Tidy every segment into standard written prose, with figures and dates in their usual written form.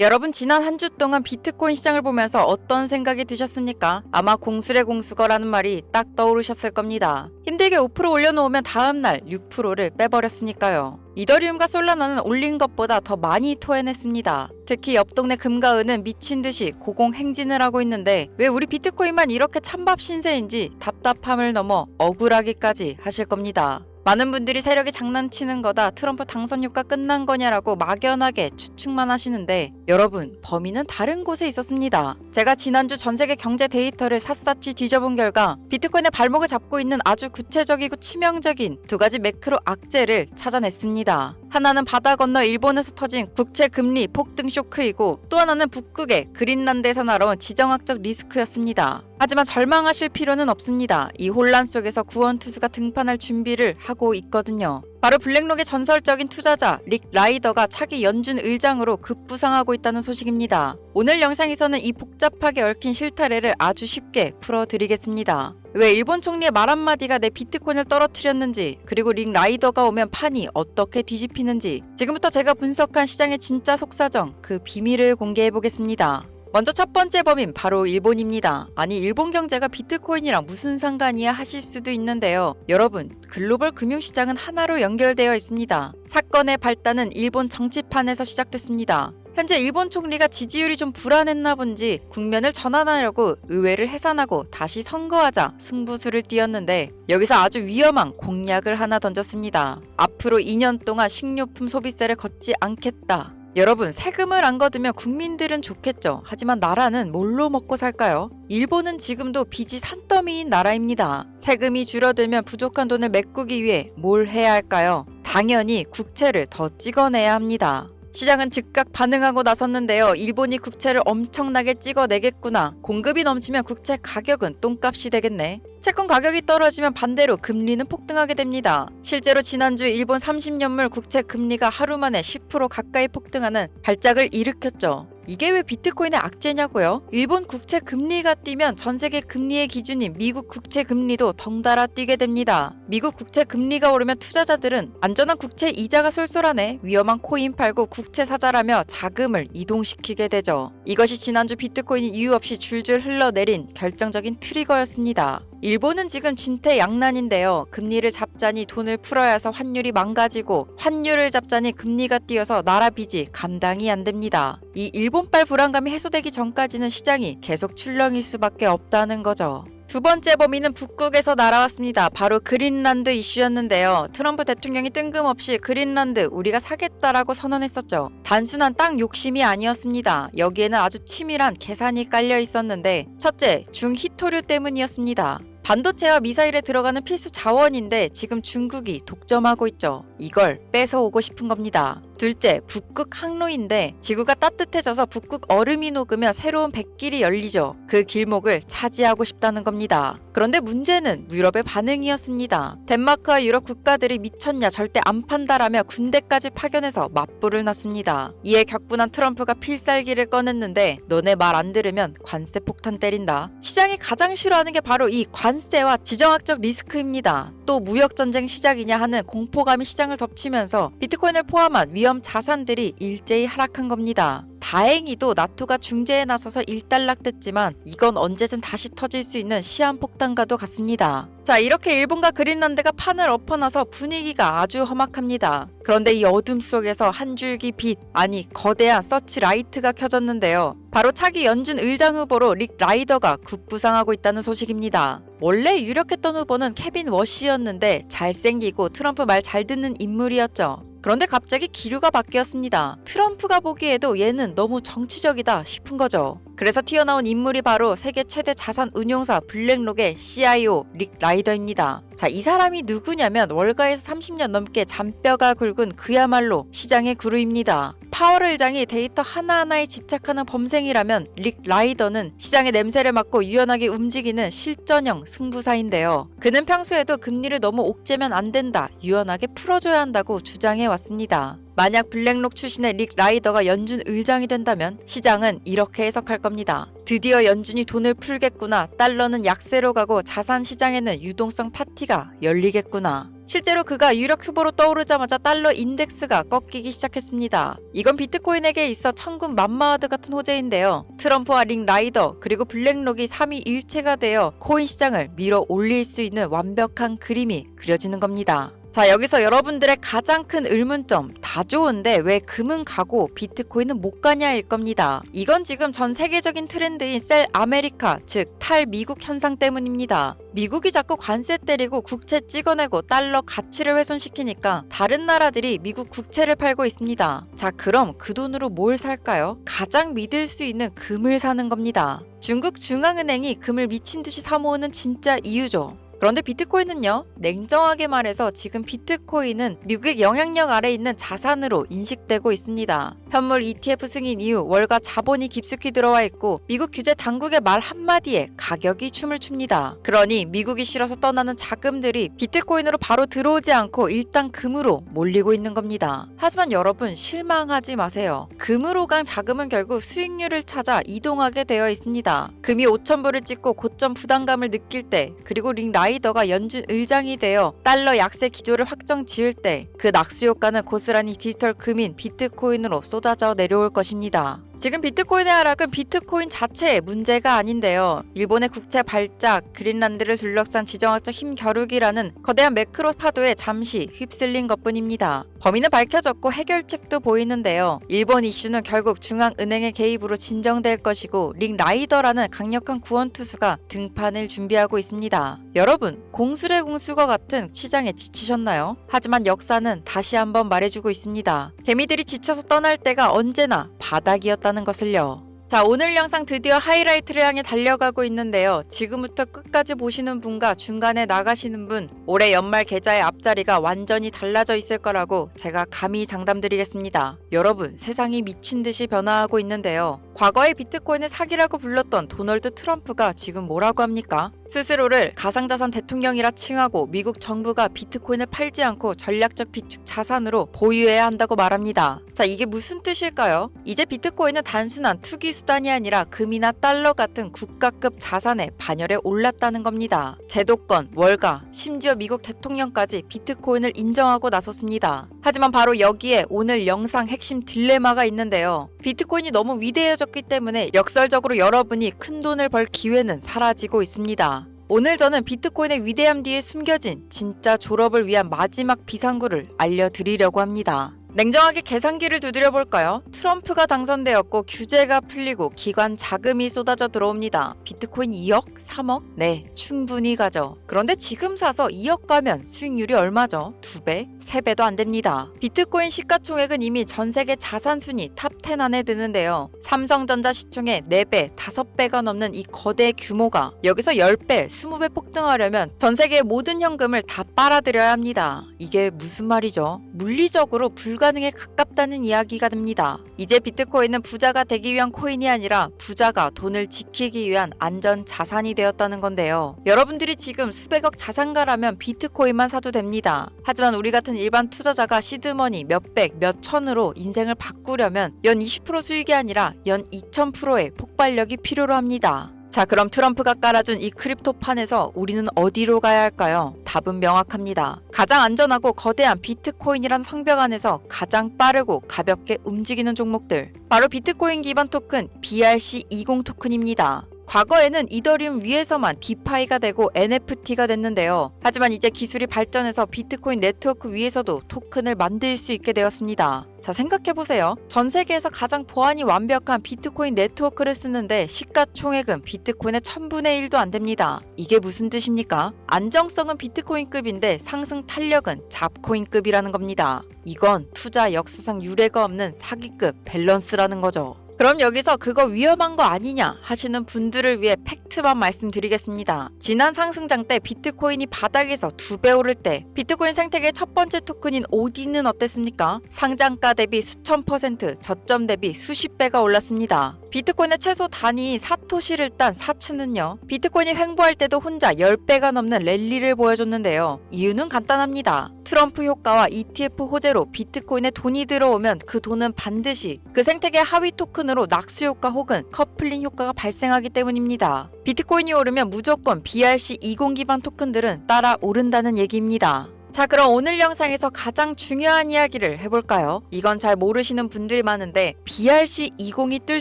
여러분 지난 한 주 동안 비트코인 시장을 보면서 어떤 생각이 드셨습니까? 아마 공수래 공수거라는 말이 딱 떠오르셨을 겁니다. 힘들게 5% 올려놓으면 다음날 6%를 빼버렸으니까요. 이더리움과 솔라나는 올린 것보다 더 많이 토해냈습니다. 특히 옆 동네 금과 은은 미친 듯이 고공행진을 하고 있는데 왜 우리 비트코인만 이렇게 찬밥 신세인지 답답함을 넘어 억울하기까지 하실 겁니다. 많은 분들이 세력이 장난치는 거다, 트럼프 당선 효과 끝난 거냐라고 막연하게 추측만 하시는데 여러분, 범인은 다른 곳에 있었습니다. 제가 지난주 전세계 경제 데이터를 샅샅이 뒤져본 결과 비트코인의 발목을 잡고 있는 아주 구체적이고 치명적인 두 가지 매크로 악재를 찾아냈습니다. 하나는 바다 건너 일본에서 터진 국채 금리 폭등 쇼크이고 또 하나는 북극의 그린란드에서 날아온 지정학적 리스크였습니다. 하지만 절망하실 필요는 없습니다. 이 혼란 속에서 구원투수가 등판할 준비를 하고 있거든요. 바로 블랙록의 전설적인 투자자 릭 라이더가 차기 연준 의장으로 급부상하고 있다는 소식입니다. 오늘 영상에서는 이 복잡하게 얽힌 실타래를 아주 쉽게 풀어드리겠습니다. 왜 일본 총리의 말 한마디가 내 비트코인을 떨어뜨렸는지, 그리고 릭 라이더가 오면 판이 어떻게 뒤집히는지, 지금부터 제가 분석한 시장의 진짜 속사정, 그 비밀을 공개해보겠습니다. 먼저 첫 번째 범인 바로 일본입니다. 아니, 일본 경제가 비트코인이랑 무슨 상관이야 하실 수도 있는데요. 여러분, 글로벌 금융시장은 하나로 연결되어 있습니다. 사건의 발단은 일본 정치판에서 시작됐습니다. 현재 일본 총리가 지지율이 좀 불안했나 본지 국면을 전환하려고 의회를 해산하고 다시 선거하자 승부수를 띄었는데 여기서 아주 위험한 공약을 하나 던졌습니다. 앞으로 2년 동안 식료품 소비세를 걷지 않겠다. 여러분, 세금을 안 걷으면 국민들은 좋겠죠. 하지만 나라는 뭘로 먹고 살까요? 일본은 지금도 빚이 산더미인 나라입니다. 세금이 줄어들면 부족한 돈을 메꾸기 위해 뭘 해야 할까요? 당연히 국채를 더 찍어내야 합니다. 시장은 즉각 반응하고 나섰는데요. 일본이 국채를 엄청나게 찍어내겠구나. 공급이 넘치면 국채 가격은 똥값이 되겠네. 채권 가격이 떨어지면 반대로 금리는 폭등하게 됩니다. 실제로 지난주 일본 30년물 국채 금리가 하루 만에 10% 가까이 폭등하는 발작을 일으켰죠. 이게 왜 비트코인의 악재냐고요? 일본 국채 금리가 뛰면 전 세계 금리의 기준인 미국 국채 금리도 덩달아 뛰게 됩니다. 미국 국채 금리가 오르면 투자자들은 안전한 국채 이자가 쏠쏠하네, 위험한 코인 팔고 국채 사자라며 자금을 이동시키게 되죠. 이것이 지난주 비트코인이 이유 없이 줄줄 흘러내린 결정적인 트리거였습니다. 일본은 지금 진퇴양난인데요. 금리를 잡자니 돈을 풀어야 해서 환율이 망가지고, 환율을 잡자니 금리가 뛰어서 나라 빚이 감당이 안 됩니다. 이 일본발 불안감이 해소되기 전까지는 시장이 계속 출렁일 수밖에 없다는 거죠. 두 번째 범인은 북극에서 날아왔습니다. 바로 그린란드 이슈였는데요. 트럼프 대통령이 뜬금없이 그린란드 우리가 사겠다라고 선언했었죠. 단순한 땅 욕심이 아니었습니다. 여기에는 아주 치밀한 계산이 깔려 있었는데, 첫째, 중히토류 때문이었습니다. 반도체와 미사일에 들어가는 필수 자원인데 지금 중국이 독점하고 있죠. 이걸 뺏어오고 싶은 겁니다. 둘째, 북극 항로인데 지구가 따뜻해져서 북극 얼음이 녹으면 새로운 백길이 열리죠. 그 길목을 차지하고 싶다는 겁니다. 그런데 문제는 유럽의 반응이었습니다. 덴마크와 유럽 국가들이 미쳤냐, 절대 안 판다라며 군대까지 파견해서 맞불을 놨습니다. 이에 격분한 트럼프가 필살기를 꺼냈는데 너네 말 안 들으면 관세 폭탄 때린다. 시장이 가장 싫어하는 게 바로 이 관세와 지정학적 리스크입니다. 또 무역전쟁 시작이냐 하는 공포감이 시장을 덮치면서 비트코인을 포함한 위험 자산들이 일제히 하락한 겁니다. 다행히도 나토가 중재에 나서서 일단락됐지만 이건 언제든 다시 터질 수 있는 시한폭탄과도 같습니다. 자, 이렇게 일본과 그린란드가 판을 엎어놔서 분위기가 아주 험악합니다. 그런데 이 어둠 속에서 한 줄기 빛, 아니 거대한 서치라이트가 켜졌는데요. 바로 차기 연준 의장 후보로 릭 라이더가 급부상하고 있다는 소식입니다. 원래 유력했던 후보는 케빈 워시였는데 잘생기고 트럼프 말 잘 듣는 인물이었죠. 그런데 갑자기 기류가 바뀌었습니다. 트럼프가 보기에도 얘는 너무 정치적이다 싶은 거죠. 그래서 튀어나온 인물이 바로 세계 최대 자산 운용사 블랙록의 CIO 릭 라이더입니다. 자, 이 사람이 누구냐면 월가에서 30년 넘게 잔뼈가 굵은 그야말로 시장의 구루입니다. 파월 의장이 데이터 하나하나에 집착하는 범생이라면 릭 라이더는 시장의 냄새를 맡고 유연하게 움직이는 실전형 승부사인데요. 그는 평소에도 금리를 너무 옥죄면 안 된다, 유연하게 풀어줘야 한다고 주장해 왔습니다. 만약 블랙록 출신의 릭 라이더가 연준 의장이 된다면 시장은 이렇게 해석할 겁니다. 드디어 연준이 돈을 풀겠구나. 달러는 약세로 가고 자산 시장에는 유동성 파티가 열리겠구나. 실제로 그가 유력 후보로 떠오르자마자 달러 인덱스가 꺾이기 시작했습니다. 이건 비트코인에게 있어 천군 만마하드 같은 호재인데요. 트럼프와 링 라이더 그리고 블랙록이 3위 일체가 되어 코인 시장을 밀어 올릴 수 있는 완벽한 그림이 그려지는 겁니다. 자, 여기서 여러분들의 가장 큰 의문점, 다 좋은데 왜 금은 가고 비트코인은 못 가냐일 겁니다. 이건 지금 전 세계적인 트렌드인 셀 아메리카, 즉 탈미국 현상 때문입니다. 미국이 자꾸 관세 때리고 국채 찍어내고 달러 가치를 훼손시키니까 다른 나라들이 미국 국채를 팔고 있습니다. 자, 그럼 그 돈으로 뭘 살까요? 가장 믿을 수 있는 금을 사는 겁니다. 중국 중앙은행이 금을 미친 듯이 사모으는 진짜 이유죠. 그런데 비트코인은요, 냉정하게 말해서 지금 비트코인은 미국의 영향력 아래 있는 자산으로 인식되고 있습니다. 현물 ETF 승인 이후 월가 자본이 깊숙이 들어와 있고 미국 규제 당국의 말 한마디에 가격이 춤을 춥니다. 그러니 미국이 싫어서 떠나는 자금들이 비트코인으로 바로 들어오지 않고 일단 금으로 몰리고 있는 겁니다. 하지만 여러분 실망하지 마세요. 금으로 간 자금은 결국 수익률을 찾아 이동하게 되어 있습니다. 금이 5,000불을 찍고 고점 부담감을 느낄 때, 그리고 링 라이더가 연준 의장이 되어 달러 약세 기조를 확정 지을 때 그 낙수 효과는 고스란히 디지털 금인 비트코인으로 쏟아져 내려올 것입니다. 지금 비트코인의 하락은 비트코인 자체의 문제가 아닌데요. 일본의 국채 발작, 그린란드를 둘러싼 지정학적 힘겨루기라는 거대한 매크로 파도에 잠시 휩쓸린 것뿐입니다. 범인은 밝혀졌고 해결책도 보이는데요. 일본 이슈는 결국 중앙은행의 개입으로 진정될 것이고 링 라이더라는 강력한 구원투수가 등판을 준비하고 있습니다. 여러분, 공술의 공수과 같은 시장에 지치셨나요? 하지만 역사는 다시 한번 말해주고 있습니다. 개미들이 지쳐서 떠날 때가 언제나 바닥이었다는 것을요. 자, 오늘 영상 드디어 하이라이트를 향해 달려가고 있는데요. 지금부터 끝까지 보시는 분과 중간에 나가시는 분, 올해 연말 계좌의 앞자리가 완전히 달라져 있을 거라고 제가 감히 장담드리겠습니다. 여러분, 세상이 미친 듯이 변화하고 있는데요. 과거의 비트코인을 사기라고 불렀던 도널드 트럼프가 지금 뭐라고 합니까? 스스로를 가상자산 대통령이라 칭하고 미국 정부가 비트코인을 팔지 않고 전략적 비축 자산으로 보유해야 한다고 말합니다. 자, 이게 무슨 뜻일까요? 이제 비트코인은 단순한 투기 수단이 아니라 금이나 달러 같은 국가급 자산의 반열에 올랐다는 겁니다. 제도권, 월가, 심지어 미국 대통령까지 비트코인을 인정하고 나섰습니다. 하지만 바로 여기에 오늘 영상 핵심 딜레마가 있는데요. 비트코인이 너무 위대해졌기 때문에 역설적으로 여러분이 큰돈을 벌 기회는 사라지고 있습니다. 오늘 저는 비트코인의 위대함 뒤에 숨겨진 진짜 졸업을 위한 마지막 비상구를 알려드리려고 합니다. 냉정하게 계산기를 두드려 볼까요? 트럼프가 당선되었고 규제가 풀리고 기관 자금이 쏟아져 들어옵니다. 비트코인 2억? 3억? 네, 충분히 가죠. 그런데 지금 사서 2억 가면 수익률이 얼마죠? 2배? 3배도 안 됩니다. 비트코인 시가총액은 이미 전 세계 자산 순위 탑10 안에 드는데요. 삼성전자 시총의 4배, 5배가 넘는 이 거대 규모가 여기서 10배, 20배 폭등하려면 전 세계의 모든 현금을 다 빨아들여야 합니다. 이게 무슨 말이죠? 물리적으로 불가능에 가깝다는 이야기가 됩니다. 이제 비트코인은 부자가 되기 위한 코인이 아니라 부자가 돈을 지키기 위한 안전 자산이 되었다는 건데요. 여러분들이 지금 수백억 자산가라면 비트코인만 사도 됩니다. 하지만 우리 같은 일반 투자자가 시드머니 몇백, 몇천으로 인생을 바꾸려면 연 20% 수익이 아니라 연 2000%의 폭발력이 필요로 합니다. 자, 그럼 트럼프가 깔아준 이 크립토판에서 우리는 어디로 가야 할까요? 답은 명확합니다. 가장 안전하고 거대한 비트코인이란 성벽 안에서 가장 빠르고 가볍게 움직이는 종목들, 바로 비트코인 기반 토큰 BRC20 토큰입니다. 과거에는 이더리움 위에서만 디파이가 되고 NFT가 됐는데요. 하지만 이제 기술이 발전해서 비트코인 네트워크 위에서도 토큰을 만들 수 있게 되었습니다. 자, 생각해보세요. 전 세계에서 가장 보안이 완벽한 비트코인 네트워크를 쓰는데 시가총액은 비트코인의 1000분의 1도 안 됩니다. 이게 무슨 뜻입니까? 안정성은 비트코인급인데 상승 탄력은 잡코인급이라는 겁니다. 이건 투자 역사상 유례가 없는 사기급 밸런스라는 거죠. 그럼 여기서 그거 위험한 거 아니냐 하시는 분들을 위해 팩트만 말씀드리겠습니다. 지난 상승장 때 비트코인이 바닥에서 2배 오를 때 비트코인 생태계의 첫 번째 토큰인 오디는 어땠습니까? 상장가 대비 수천 %, 저점 대비 수십 배가 올랐습니다. 비트코인의 최소 단위인 사토시를 딴 사츠는요, 비트코인이 횡보할 때도 혼자 10배가 넘는 랠리를 보여줬는데요. 이유는 간단합니다. 트럼프 효과와 ETF 호재로 비트코인에 돈이 들어오면 그 돈은 반드시 그 생태계 하위 토큰으로 낙수 효과 혹은 커플링 효과가 발생하기 때문입니다. 비트코인이 오르면 무조건 BRC20 기반 토큰들은 따라 오른다는 얘기입니다. 자, 그럼 오늘 영상에서 가장 중요한 이야기를 해볼까요? 이건 잘 모르시는 분들이 많은데 BRC20이 뜰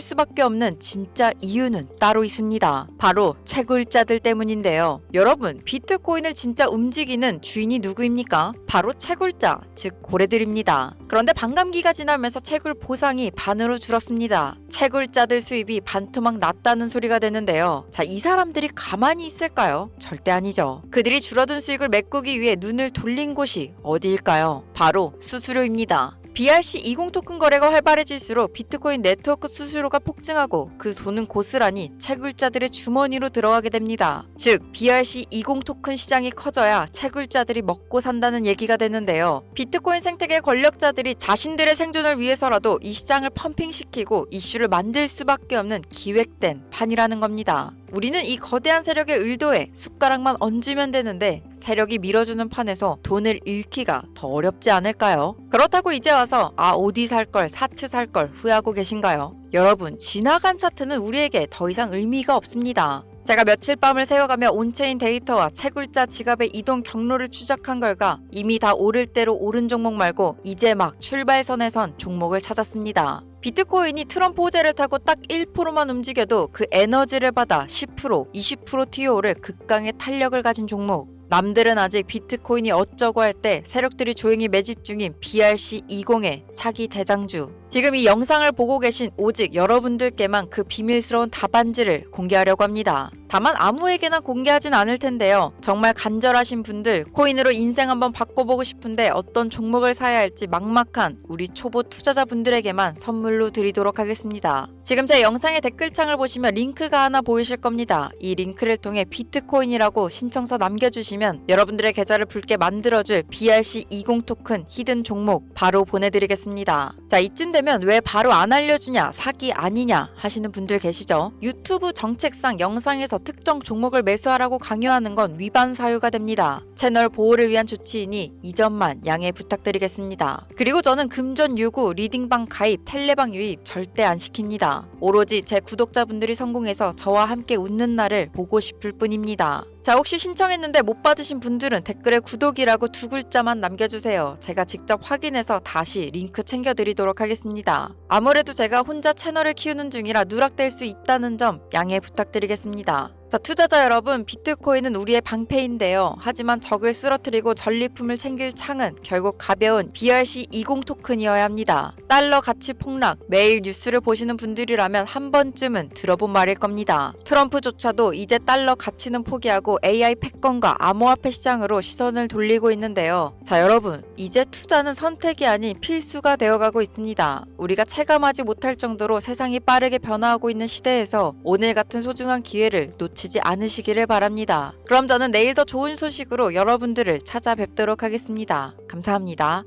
수밖에 없는 진짜 이유는 따로 있습니다. 바로 채굴자들 때문인데요. 여러분, 비트코인을 진짜 움직이는 주인이 누구입니까? 바로 채굴자, 즉 고래들입니다. 그런데 반감기가 지나면서 채굴 보상이 반으로 줄었습니다. 채굴자들 수입이 반토막 났다는 소리가 되는데요. 자, 이 사람들이 가만히 있을까요? 절대 아니죠. 그들이 줄어든 수익을 메꾸기 위해 눈을 돌린 곳이 어디일까요? 바로 수수료입니다. BRC20 토큰 거래가 활발해질수록 비트코인 네트워크 수수료가 폭증하고 그 돈은 고스란히 채굴자들의 주머니로 들어가게 됩니다. 즉, BRC20 토큰 시장이 커져야 채굴자들이 먹고 산다는 얘기가 되는데요. 비트코인 생태계 권력자들이 자신들의 생존을 위해서라도 이 시장을 펌핑시키고 이슈를 만들 수밖에 없는 기획된 판이라는 겁니다. 우리는 이 거대한 세력의 의도에 숟가락만 얹으면 되는데 세력이 밀어주는 판에서 돈을 잃기가 더 어렵지 않을까요? 그렇다고 이제 와서 오디 살걸 사츠 살걸 후회하고 계신가요? 여러분, 지나간 차트는 우리에게 더 이상 의미가 없습니다. 제가 며칠 밤을 새워가며 온체인 데이터와 채굴자 지갑의 이동 경로를 추적한 결과 이미 다 오를 대로 오른 종목 말고 이제 막 출발선에 선 종목을 찾았습니다. 비트코인이 트럼프 호재를 타고 딱 1%만 움직여도 그 에너지를 받아 10%, 20% 튀어오를 극강의 탄력을 가진 종목. 남들은 아직 비트코인이 어쩌고 할 때 세력들이 조용히 매집 중인 BRC20의 차기 대장주. 지금 이 영상을 보고 계신 오직 여러분들께만 그 비밀스러운 답안지를 공개하려고 합니다. 다만 아무에게나 공개하진 않을 텐데요. 정말 간절하신 분들, 코인으로 인생 한번 바꿔보고 싶은데 어떤 종목을 사야 할지 막막한 우리 초보 투자자분들에게만 선물로 드리도록 하겠습니다. 지금 제 영상의 댓글창을 보시면 링크가 하나 보이실 겁니다. 이 링크를 통해 비트코인이라고 신청서 남겨주시면 여러분들의 계좌를 붉게 만들어줄 BRC20 토큰 히든 종목 바로 보내드리겠습니다. 자, 이쯤 되면 왜 바로 안 알려주냐, 사기 아니냐 하시는 분들 계시죠? 유튜브 정책상 영상에서 특정 종목을 매수하라고 강요하는 건 위반 사유가 됩니다. 채널 보호를 위한 조치이니 이 점만 양해 부탁드리겠습니다. 그리고 저는 금전 요구, 리딩방 가입, 텔레방 유입 절대 안 시킵니다. 오로지 제 구독자분들이 성공해서 저와 함께 웃는 날을 보고 싶을 뿐입니다. 자, 혹시 신청했는데 못 받으신 분들은 댓글에 구독이라고 두 글자만 남겨주세요. 제가 직접 확인해서 다시 링크 챙겨드리도록 하겠습니다. 아무래도 제가 혼자 채널을 키우는 중이라 누락될 수 있다는 점 양해 부탁드리겠습니다. 자, 투자자 여러분, 비트코인은 우리의 방패인데요. 하지만 적을 쓰러뜨리고 전리품을 챙길 창은 결국 가벼운 BRC20 토큰이어야 합니다. 달러 가치 폭락, 매일 뉴스를 보시는 분들이라면 한 번쯤은 들어본 말일 겁니다. 트럼프조차도 이제 달러 가치는 포기하고 AI 패권과 암호화폐 시장으로 시선을 돌리고 있는데요. 자, 여러분, 이제 투자는 선택이 아닌 필수가 되어가고 있습니다. 우리가 체감하지 못할 정도로 세상이 빠르게 변화하고 있는 시대에서 오늘 같은 소중한 기회를 놓치지 않으시기를 바랍니다. 그럼 저는 내일 더 좋은 소식으로 여러분들을 찾아뵙도록 하겠습니다. 감사합니다.